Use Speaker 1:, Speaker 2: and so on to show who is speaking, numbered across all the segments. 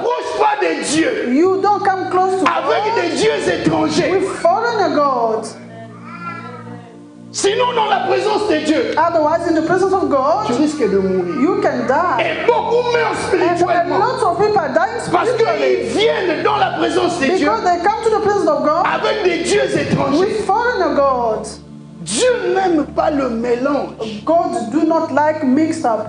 Speaker 1: t'approches pas de Dieu
Speaker 2: You don't come close to
Speaker 1: avec
Speaker 2: God
Speaker 1: des dieux étrangers.
Speaker 2: with foreign gods.
Speaker 1: Sinon, dans la présence de Dieu,
Speaker 2: Otherwise, in the presence of
Speaker 1: tu
Speaker 2: God,
Speaker 1: risques de mourir.
Speaker 2: you can die.
Speaker 1: Et beaucoup meurent
Speaker 2: And a
Speaker 1: spirituellement.
Speaker 2: lot of people are dying
Speaker 1: Parce
Speaker 2: spiritually
Speaker 1: qu'ils viennent dans la présence de Dieu
Speaker 2: because they come to the presence of God
Speaker 1: avec des dieux étrangers.
Speaker 2: with foreign gods.
Speaker 1: Dieu n'aime pas le mélange.
Speaker 2: God do not like mixed up.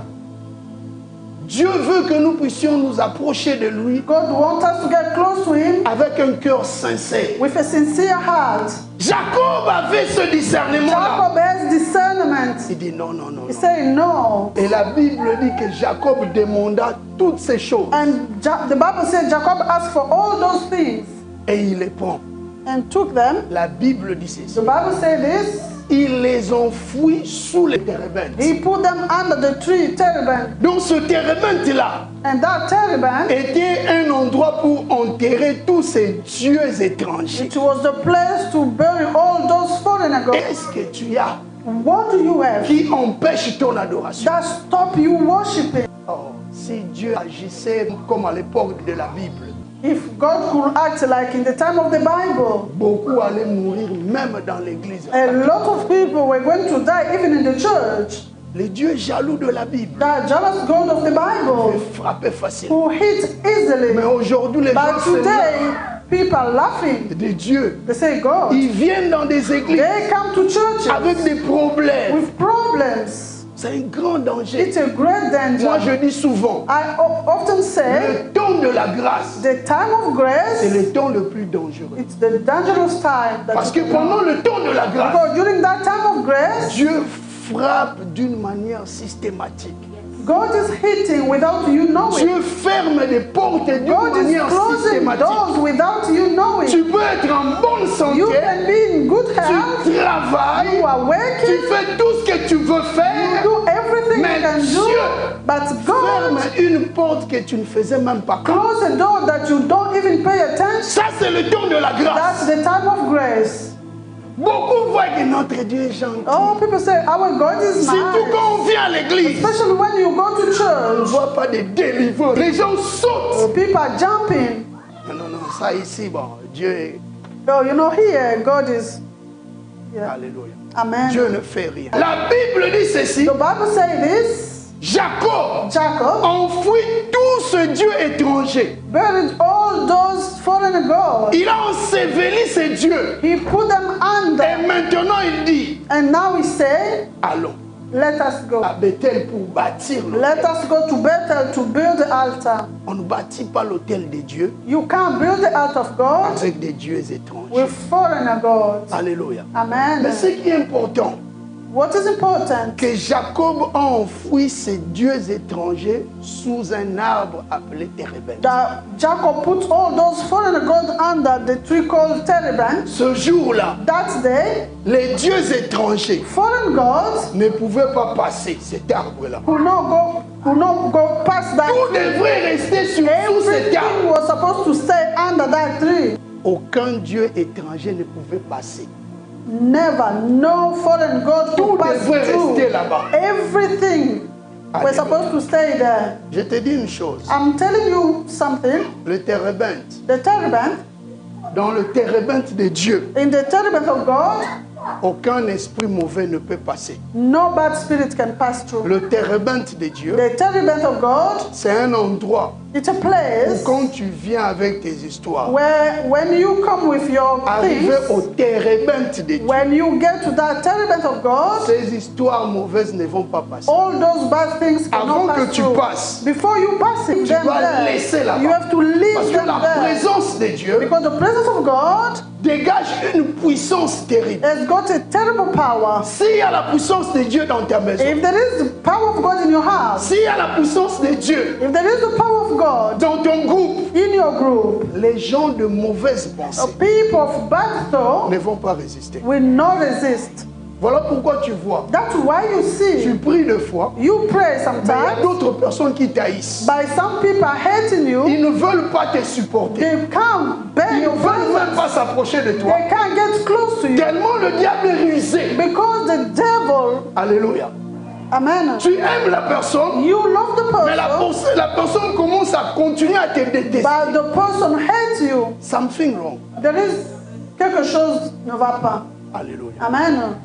Speaker 1: Dieu veut que nous puissions nous approcher de lui
Speaker 2: God wants us to get close to Him
Speaker 1: avec un cœur sincère.
Speaker 2: with a sincere heart.
Speaker 1: Jacob avait ce discernement-là.
Speaker 2: Jacob has discernment.
Speaker 1: Il dit non, non, non,
Speaker 2: He
Speaker 1: non.
Speaker 2: said no.
Speaker 1: Et la Bible dit que Jacob demanda toutes ces choses
Speaker 2: And the Bible said Jacob asked for all those things
Speaker 1: et il les prend.
Speaker 2: and took them.
Speaker 1: La Bible dit ceci.
Speaker 2: The Bible said this.
Speaker 1: Il les enfouit sous les térébintes.
Speaker 2: He put them under the tree, terebinth.
Speaker 1: Donc ce térébinthe-là
Speaker 2: And that terebinth,
Speaker 1: était un endroit pour enterrer tous ces dieux étrangers.
Speaker 2: it was the place to bury all those foreign gods.
Speaker 1: Qu'est-ce que tu as
Speaker 2: What do you have
Speaker 1: qui empêche ton adoration?
Speaker 2: that stop you worshiping?
Speaker 1: Oh, si Dieu agissait comme à l'époque de la Bible,
Speaker 2: If God could act like in the time of the Bible,
Speaker 1: beaucoup allaient mourir même dans l'église.
Speaker 2: a lot of people were going to die even in the church.
Speaker 1: Les dieux jaloux de la Bible
Speaker 2: The jealous God of the Bible
Speaker 1: peuvent frapper facilement.
Speaker 2: who hit easily.
Speaker 1: Mais aujourd'hui, les gens
Speaker 2: But
Speaker 1: se
Speaker 2: today, people are laughing.
Speaker 1: des dieux.
Speaker 2: They say, God,
Speaker 1: Ils viennent dans des églises
Speaker 2: they come to churches
Speaker 1: avec des problèmes.
Speaker 2: with problems.
Speaker 1: C'est un grand danger.
Speaker 2: It's a great
Speaker 1: Moi, je
Speaker 2: danger.
Speaker 1: dis souvent,
Speaker 2: I often say,
Speaker 1: le temps de la grâce,
Speaker 2: the time of
Speaker 1: c'est
Speaker 2: grace,
Speaker 1: le temps le plus dangereux.
Speaker 2: it's the dangerous time.
Speaker 1: Parce que pendant le temps de la grâce,
Speaker 2: Because during that time of grace,
Speaker 1: Dieu frappe d'une manière systématique.
Speaker 2: God is hitting without you knowing.
Speaker 1: Dieu ferme des portes d'une
Speaker 2: God is
Speaker 1: manière
Speaker 2: closing
Speaker 1: systématique.
Speaker 2: doors without you knowing.
Speaker 1: Tu peux être en bonne santé,
Speaker 2: You can be in good health.
Speaker 1: tu travailles,
Speaker 2: You are
Speaker 1: tu
Speaker 2: working.
Speaker 1: fais tout ce que tu veux
Speaker 2: You
Speaker 1: faire,
Speaker 2: do everything
Speaker 1: mais
Speaker 2: you can do.
Speaker 1: Dieu
Speaker 2: But
Speaker 1: ferme
Speaker 2: God
Speaker 1: une porte que tu ne faisais même pas.
Speaker 2: close a door that you don't even pay attention.
Speaker 1: Ça, c'est le temps de la grâce.
Speaker 2: That's the time of grace.
Speaker 1: Beaucoup voient que notre Dieu est gentil.
Speaker 2: Oh, people say our God is
Speaker 1: Surtout
Speaker 2: nice.
Speaker 1: quand on vient à l'église,
Speaker 2: Especially when you go to
Speaker 1: on ne
Speaker 2: church.
Speaker 1: voit pas de délivreurs. Les gens sautent.
Speaker 2: People are jumping.
Speaker 1: Non, non, non, ça ici, bon, Dieu est...
Speaker 2: Oh, you know, here, God is. Yeah.
Speaker 1: Alléluia.
Speaker 2: Amen.
Speaker 1: Dieu ne fait rien. La Bible dit ceci.
Speaker 2: The Bible says this.
Speaker 1: Jacob
Speaker 2: Jacob
Speaker 1: enfouit tout ce Dieu étranger.
Speaker 2: buried all those foreign gods.
Speaker 1: Il a enseveli ces dieux.
Speaker 2: He put them
Speaker 1: Et
Speaker 2: under.
Speaker 1: maintenant il dit,
Speaker 2: And now he said,
Speaker 1: allons
Speaker 2: let us go.
Speaker 1: à Bethel pour bâtir l'autel.
Speaker 2: Let us go to Bethel to build the altar.
Speaker 1: On ne bâtit pas l'autel de Dieu
Speaker 2: You can't build the altar of God
Speaker 1: avec des dieux étrangers.
Speaker 2: with foreign gods.
Speaker 1: Alléluia.
Speaker 2: Amen.
Speaker 1: Mais ce qui est important,
Speaker 2: What is important?
Speaker 1: que Jacob a enfoui ces dieux étrangers sous un arbre appelé Térébinth.
Speaker 2: That Jacob put all those foreign gods under the tree called Terebinth.
Speaker 1: Ce jour-là,
Speaker 2: That day,
Speaker 1: les dieux étrangers
Speaker 2: foreign gods
Speaker 1: ne pouvaient pas passer cet arbre-là.
Speaker 2: could not go past that
Speaker 1: Tout
Speaker 2: tree.
Speaker 1: devrait rester sous cet arbre.
Speaker 2: Everything was supposed to stay under that tree.
Speaker 1: Aucun dieu étranger ne pouvait passer.
Speaker 2: Never, no foreign god
Speaker 1: Tout
Speaker 2: could pass
Speaker 1: devrait
Speaker 2: through.
Speaker 1: rester là-bas.
Speaker 2: Everything was
Speaker 1: Alléluia.
Speaker 2: supposed to stay there.
Speaker 1: Je te dis une chose.
Speaker 2: I'm telling you something.
Speaker 1: Le Térébinth,
Speaker 2: The Terebinth,
Speaker 1: dans le Térébinth de Dieu,
Speaker 2: in the Terebinth of God,
Speaker 1: aucun esprit mauvais ne peut passer.
Speaker 2: no bad spirit can pass through.
Speaker 1: Le Térébinth de Dieu,
Speaker 2: The Terebinth of God,
Speaker 1: c'est un endroit
Speaker 2: it's a
Speaker 1: où
Speaker 2: place
Speaker 1: quand tu viens avec tes histoires,
Speaker 2: where when you come with your
Speaker 1: arriver
Speaker 2: things,
Speaker 1: au Térébinth de Dieu,
Speaker 2: when you get to that Terebinth of God,
Speaker 1: ces histoires mauvaises ne vont pas passer.
Speaker 2: all those bad things
Speaker 1: Avant
Speaker 2: cannot
Speaker 1: que
Speaker 2: pass
Speaker 1: tu
Speaker 2: through.
Speaker 1: passes,
Speaker 2: Before you pass it,
Speaker 1: tu
Speaker 2: them
Speaker 1: dois
Speaker 2: there,
Speaker 1: laisser là-bas.
Speaker 2: you have to leave
Speaker 1: Parce que
Speaker 2: them
Speaker 1: la
Speaker 2: there.
Speaker 1: présence de Dieu
Speaker 2: Because the presence of God
Speaker 1: dégage une puissance terrible.
Speaker 2: has got a terrible power.
Speaker 1: S'il y a la puissance de Dieu dans ta maison,
Speaker 2: If there is the power of God in your house,
Speaker 1: s'il y a la puissance de Dieu
Speaker 2: if there is the power of God
Speaker 1: dans ton groupe,
Speaker 2: in your group,
Speaker 1: les gens de mauvaise pensée
Speaker 2: people of bad thought
Speaker 1: ne vont pas résister.
Speaker 2: will not resist.
Speaker 1: Voilà pourquoi tu vois,
Speaker 2: That's why you
Speaker 1: tu
Speaker 2: see,
Speaker 1: pries des fois,
Speaker 2: you pray
Speaker 1: mais il y a
Speaker 2: sometimes,
Speaker 1: d'autres personnes qui t'haïssent.
Speaker 2: by some people hating you,
Speaker 1: Ils ne veulent pas te supporter.
Speaker 2: they can't bear
Speaker 1: Ils ne
Speaker 2: your
Speaker 1: veulent même
Speaker 2: presence.
Speaker 1: pas s'approcher de toi.
Speaker 2: They can't get close to you
Speaker 1: Tellement le diable est rusé.
Speaker 2: because the devil,
Speaker 1: Alléluia.
Speaker 2: Amen.
Speaker 1: Tu aimes la personne,
Speaker 2: You love the
Speaker 1: mais la personne commence à continuer à te détester.
Speaker 2: but the person hates you.
Speaker 1: Something wrong.
Speaker 2: There is quelque chose ne va pas.
Speaker 1: Alléluia.
Speaker 2: Amen.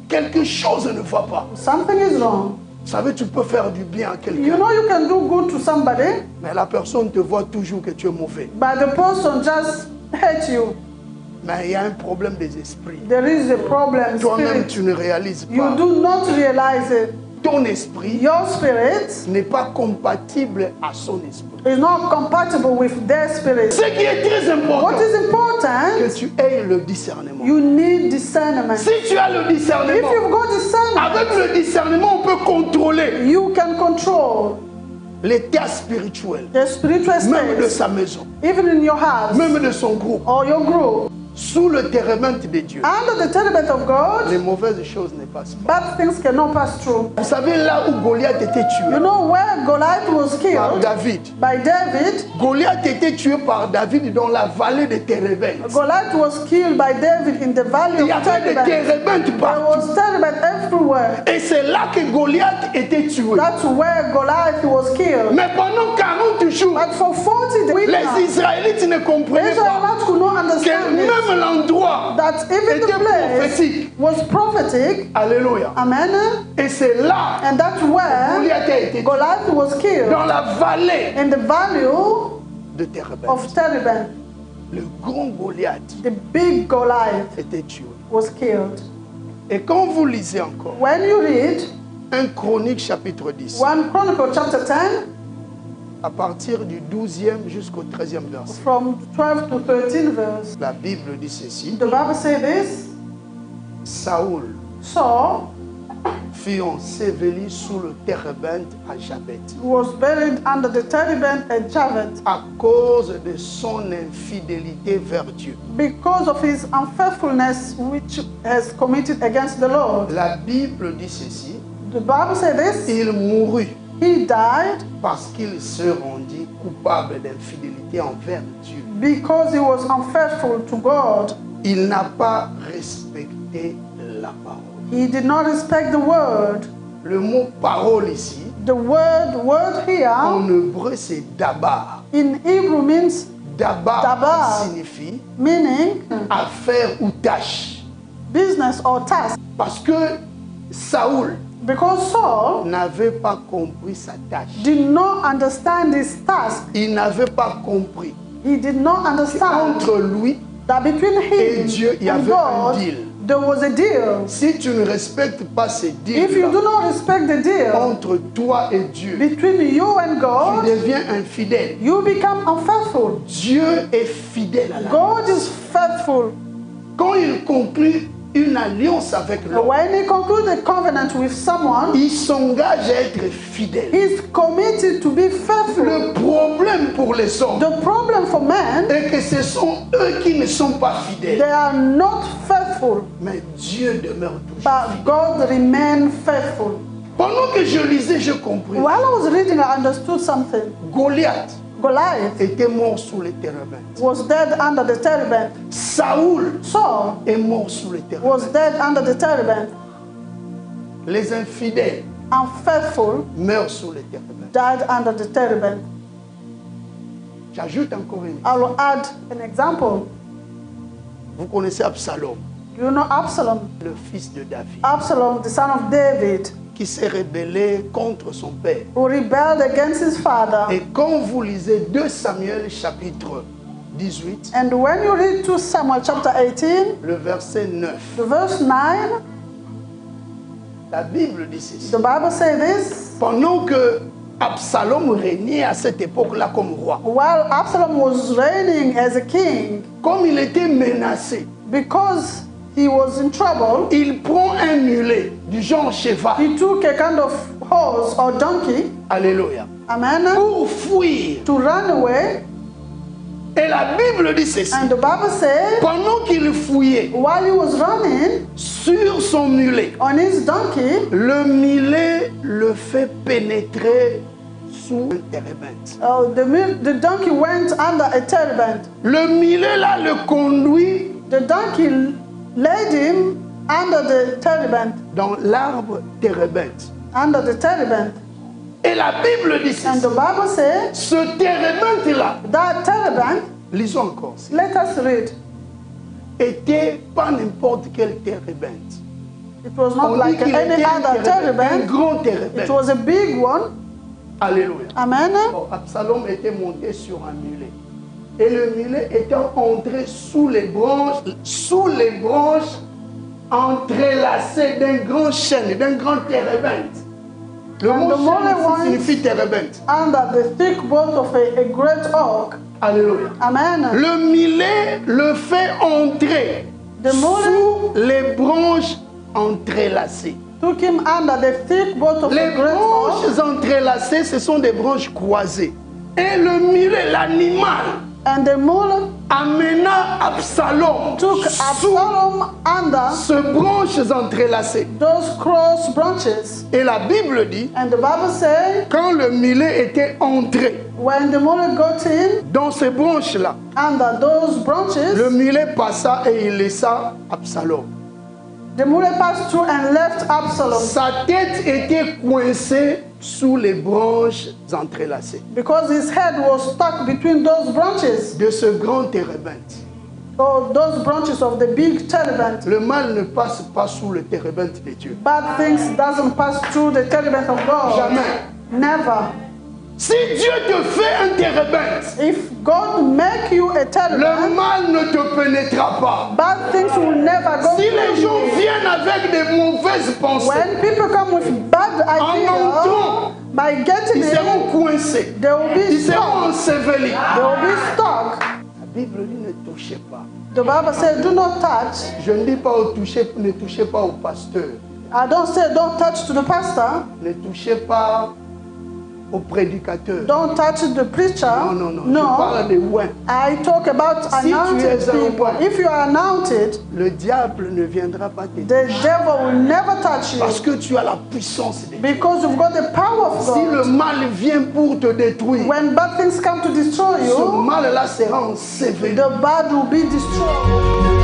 Speaker 1: Quelque chose ne va pas.
Speaker 2: Something is wrong.
Speaker 1: Vous savez, tu peux faire du bien à
Speaker 2: You
Speaker 1: quelqu'un,
Speaker 2: know you can do good to somebody,
Speaker 1: mais la personne te voit toujours que tu es mauvais.
Speaker 2: but the person just hates you.
Speaker 1: Mais il y a un problème des esprits.
Speaker 2: There is a problem.
Speaker 1: Toi-même,
Speaker 2: Spirit.
Speaker 1: tu ne réalises
Speaker 2: You
Speaker 1: pas.
Speaker 2: do not realize it.
Speaker 1: Ton esprit
Speaker 2: Your spirit
Speaker 1: n'est pas compatible à son esprit.
Speaker 2: is not compatible with their spirit.
Speaker 1: Ce qui est très important,
Speaker 2: What is important?
Speaker 1: que tu aies le discernement.
Speaker 2: You need discernment.
Speaker 1: Si tu as le
Speaker 2: If
Speaker 1: discernement,
Speaker 2: you've got discernment,
Speaker 1: avec le discernement, on peut contrôler
Speaker 2: you can control
Speaker 1: l'état spirituel,
Speaker 2: the spiritual
Speaker 1: même de
Speaker 2: state,
Speaker 1: sa maison,
Speaker 2: even in your house
Speaker 1: même de son groupe,
Speaker 2: or your group.
Speaker 1: sous le terebinth de Dieu.
Speaker 2: Under the tenement of God,
Speaker 1: Les mauvaises choses ne passent pas.
Speaker 2: bad things cannot pass through.
Speaker 1: Vous savez là où Goliath était
Speaker 2: You
Speaker 1: tué
Speaker 2: know where Goliath was
Speaker 1: par
Speaker 2: killed?
Speaker 1: David.
Speaker 2: By David.
Speaker 1: Goliath était tué par David dans la vallée de Térébinth.
Speaker 2: Goliath was killed by David in the valley
Speaker 1: Il y
Speaker 2: of
Speaker 1: avait des
Speaker 2: Terebinth.
Speaker 1: térébinths
Speaker 2: There
Speaker 1: partout.
Speaker 2: was Terebinth everywhere.
Speaker 1: Et c'est là que Goliath était tué.
Speaker 2: That's where Goliath was killed.
Speaker 1: Mais pendant 40 jours,
Speaker 2: But for 40 weeks,
Speaker 1: les Israélites ne
Speaker 2: the
Speaker 1: comprenaient pas
Speaker 2: Israelites could not
Speaker 1: que
Speaker 2: understand it.
Speaker 1: même l'endroit
Speaker 2: That even the
Speaker 1: était
Speaker 2: place
Speaker 1: prophétique.
Speaker 2: was prophetic.
Speaker 1: Alléluia.
Speaker 2: Amen.
Speaker 1: Et c'est là
Speaker 2: And that's where
Speaker 1: Goliath a été tué.
Speaker 2: Goliath was killed.
Speaker 1: Dans la vallée
Speaker 2: In the valley
Speaker 1: de Térébinth.
Speaker 2: of Terebinth.
Speaker 1: Le grand Goliath
Speaker 2: The big Goliath
Speaker 1: était tué.
Speaker 2: was killed.
Speaker 1: Et quand vous lisez encore
Speaker 2: When you read
Speaker 1: 1 Chronique chapitre 10,
Speaker 2: 1 Chronicle chapter 10,
Speaker 1: à partir du 12e jusqu'au 13e verset,
Speaker 2: from 12 to 13 verse,
Speaker 1: la Bible dit ceci.
Speaker 2: the Bible says this:
Speaker 1: Saoul
Speaker 2: Saul
Speaker 1: fut enseveli sous le Térébinth à Jabet
Speaker 2: was buried under the Terebinth at Javet
Speaker 1: à cause de son infidélité vers Dieu.
Speaker 2: because of his unfaithfulness which has committed against the Lord.
Speaker 1: La Bible dit ceci.
Speaker 2: The Bible says this:
Speaker 1: Il mourut
Speaker 2: he died
Speaker 1: parce qu'il se rendit coupable d'infidélité envers Dieu.
Speaker 2: because he was unfaithful to God.
Speaker 1: Il n'a pas respecté la parole.
Speaker 2: He did not respect the word.
Speaker 1: Le mot parole ici,
Speaker 2: The word here
Speaker 1: en hébreu, c'est dabar.
Speaker 2: in Hebrew means
Speaker 1: Dabar
Speaker 2: Dabar.
Speaker 1: signifie
Speaker 2: meaning
Speaker 1: affaire ou tâche.
Speaker 2: business or task.
Speaker 1: Parce que Saoul
Speaker 2: Because Saul
Speaker 1: n'avait pas compris sa tâche.
Speaker 2: did not understand his task.
Speaker 1: Il n'avait pas compris.
Speaker 2: He did not understand
Speaker 1: Entre lui,
Speaker 2: that between
Speaker 1: Et
Speaker 2: him
Speaker 1: Dieu, il y
Speaker 2: and
Speaker 1: avait un
Speaker 2: God,
Speaker 1: deal.
Speaker 2: there was a deal.
Speaker 1: si tu ne respectes pas ces
Speaker 2: If you do
Speaker 1: deals
Speaker 2: not respect the deal
Speaker 1: entre toi et Dieu,
Speaker 2: between you and
Speaker 1: tu
Speaker 2: God,
Speaker 1: deviens infidèle.
Speaker 2: you become unfaithful.
Speaker 1: Dieu est fidèle à la
Speaker 2: God is faithful.
Speaker 1: Quand il conclut une alliance avec l'homme,
Speaker 2: When he concludes a covenant with someone,
Speaker 1: il s'engage à être fidèle.
Speaker 2: he's committed to be faithful.
Speaker 1: Le problème pour les hommes
Speaker 2: The problem for men,
Speaker 1: est que ce sont eux qui ne sont pas
Speaker 2: they
Speaker 1: fidèles.
Speaker 2: are not faithful,
Speaker 1: Mais Dieu demeure toujours.
Speaker 2: but God remains faithful.
Speaker 1: Pendant que je lisais, je compris.
Speaker 2: While I was reading, I understood something.
Speaker 1: Goliath
Speaker 2: Goliath
Speaker 1: était mort sous les térébinths.
Speaker 2: was dead under the terebinth.
Speaker 1: Saoul
Speaker 2: Saul
Speaker 1: est mort sous les
Speaker 2: was
Speaker 1: térébinths.
Speaker 2: dead under the terebinth.
Speaker 1: Les infidèles
Speaker 2: Unfaithful
Speaker 1: meurent sous les térébinths.
Speaker 2: died under the terebinth.
Speaker 1: J'ajoute encore une.
Speaker 2: I will add an example.
Speaker 1: Vous connaissez Absalom,
Speaker 2: You know Absalom.
Speaker 1: le fils de David,
Speaker 2: Absalom, the son of David,
Speaker 1: qui s'est rebellé contre son père.
Speaker 2: who rebelled against his father.
Speaker 1: Et quand vous lisez 2 Samuel chapitre 18,
Speaker 2: And when you read 2 Samuel chapter 18,
Speaker 1: le verset 9,
Speaker 2: the verse 9,
Speaker 1: la Bible dit ceci.
Speaker 2: the Bible says this:
Speaker 1: Pendant que Absalom régnait à cette époque-là comme roi,
Speaker 2: while Absalom was reigning as a king,
Speaker 1: comme il était menacé,
Speaker 2: because he was in trouble,
Speaker 1: il prend un mulet du genre cheval,
Speaker 2: he took a kind of horse or donkey,
Speaker 1: alléluia,
Speaker 2: amen,
Speaker 1: pour fuir.
Speaker 2: to run away.
Speaker 1: Et la Bible dit ceci.
Speaker 2: And the Bible says,
Speaker 1: Pendant qu'il fouillait
Speaker 2: while he was running
Speaker 1: sur son mulet,
Speaker 2: on his donkey,
Speaker 1: le mulet le fait pénétrer sous un térébinth.
Speaker 2: the donkey went under a terebinth.
Speaker 1: Le mulet là le conduit
Speaker 2: The donkey led him under the terebinth
Speaker 1: dans l'arbre térébinthe.
Speaker 2: under the terebinth.
Speaker 1: Et la Bible dit
Speaker 2: And the Bible says
Speaker 1: ce térébinthe-là,
Speaker 2: that terebinth,
Speaker 1: lisons encore,
Speaker 2: let us read.
Speaker 1: était pas n'importe quel térébinthe.
Speaker 2: It was
Speaker 1: On
Speaker 2: not
Speaker 1: dit
Speaker 2: like
Speaker 1: qu'il
Speaker 2: any
Speaker 1: était un
Speaker 2: other terebinth.
Speaker 1: grand
Speaker 2: It
Speaker 1: térébinthe.
Speaker 2: was a big one.
Speaker 1: Alléluia.
Speaker 2: Amen.
Speaker 1: Bon, Absalom était monté sur un mulet. Et le mulet étant entré sous les branches entrelacées d'un grand chêne, d'un grand térébinthe. Le mot chêne signifie térébinthe.
Speaker 2: Under the thick bolt of a great oak.
Speaker 1: Alléluia.
Speaker 2: Amen.
Speaker 1: Le mulet le fait entrer
Speaker 2: The mullet
Speaker 1: sous les branches entrelacées.
Speaker 2: took him under the thick bolt of
Speaker 1: Les
Speaker 2: a great oak.
Speaker 1: branches entrelacées, ce sont des branches croisées. Et le mulet, l'animal,
Speaker 2: And the mullet
Speaker 1: amena Absalom
Speaker 2: took
Speaker 1: sous
Speaker 2: Absalom under
Speaker 1: ces branches entrelacées.
Speaker 2: those cross branches.
Speaker 1: Et la Bible dit,
Speaker 2: And the Bible says,
Speaker 1: quand le mulet était entré
Speaker 2: when the mullet got in
Speaker 1: dans ces branches-là,
Speaker 2: under those branches,
Speaker 1: le mulet passa et il laissa Absalom.
Speaker 2: the mullet passed through and left Absalom
Speaker 1: Sa tête était coincée sous les branches entrelacées
Speaker 2: because his head was stuck between those branches,
Speaker 1: de ce grand térébinthe.
Speaker 2: or those branches of the big terebinth.
Speaker 1: Le mal ne passe pas sous le térébinthe de Dieu.
Speaker 2: Bad things doesn't pass through the terebinth of God.
Speaker 1: Jamais.
Speaker 2: Never.
Speaker 1: Si Dieu te fait un térébinthe,
Speaker 2: If God make you a
Speaker 1: le
Speaker 2: terebinth,
Speaker 1: mal ne te pénétrera pas.
Speaker 2: bad things will never go
Speaker 1: Si les
Speaker 2: through
Speaker 1: gens
Speaker 2: you.
Speaker 1: viennent avec des mauvaises pensées,
Speaker 2: When people come with bad
Speaker 1: en
Speaker 2: ideas,
Speaker 1: entrant,
Speaker 2: by getting
Speaker 1: ils seront
Speaker 2: it,
Speaker 1: coincés.
Speaker 2: they will be
Speaker 1: Ils seront
Speaker 2: stuck.
Speaker 1: ensevelis.
Speaker 2: They will be stuck.
Speaker 1: La Bible dit ne touchez pas.
Speaker 2: The Bible says, do not touch.
Speaker 1: Je ne dis pas ne touchez pas au pasteur.
Speaker 2: I don't say don't touch to the pastor.
Speaker 1: Ne touchez pas au prédicateur.
Speaker 2: Don't touch the preacher.
Speaker 1: Non. Je parle des ouins.
Speaker 2: I talk about
Speaker 1: Si tu
Speaker 2: anointed
Speaker 1: es un
Speaker 2: people.
Speaker 1: roi,
Speaker 2: If you are anointed,
Speaker 1: le diable ne viendra pas te
Speaker 2: the
Speaker 1: toucher.
Speaker 2: devil will never touch
Speaker 1: Parce
Speaker 2: you
Speaker 1: que tu as la puissance de Dieu.
Speaker 2: because you've got the power of
Speaker 1: Si le
Speaker 2: God.
Speaker 1: mal vient pour te détruire,
Speaker 2: When bad things come to destroy
Speaker 1: ce
Speaker 2: you,
Speaker 1: mal-là sera enseveli.
Speaker 2: the bad will be destroyed.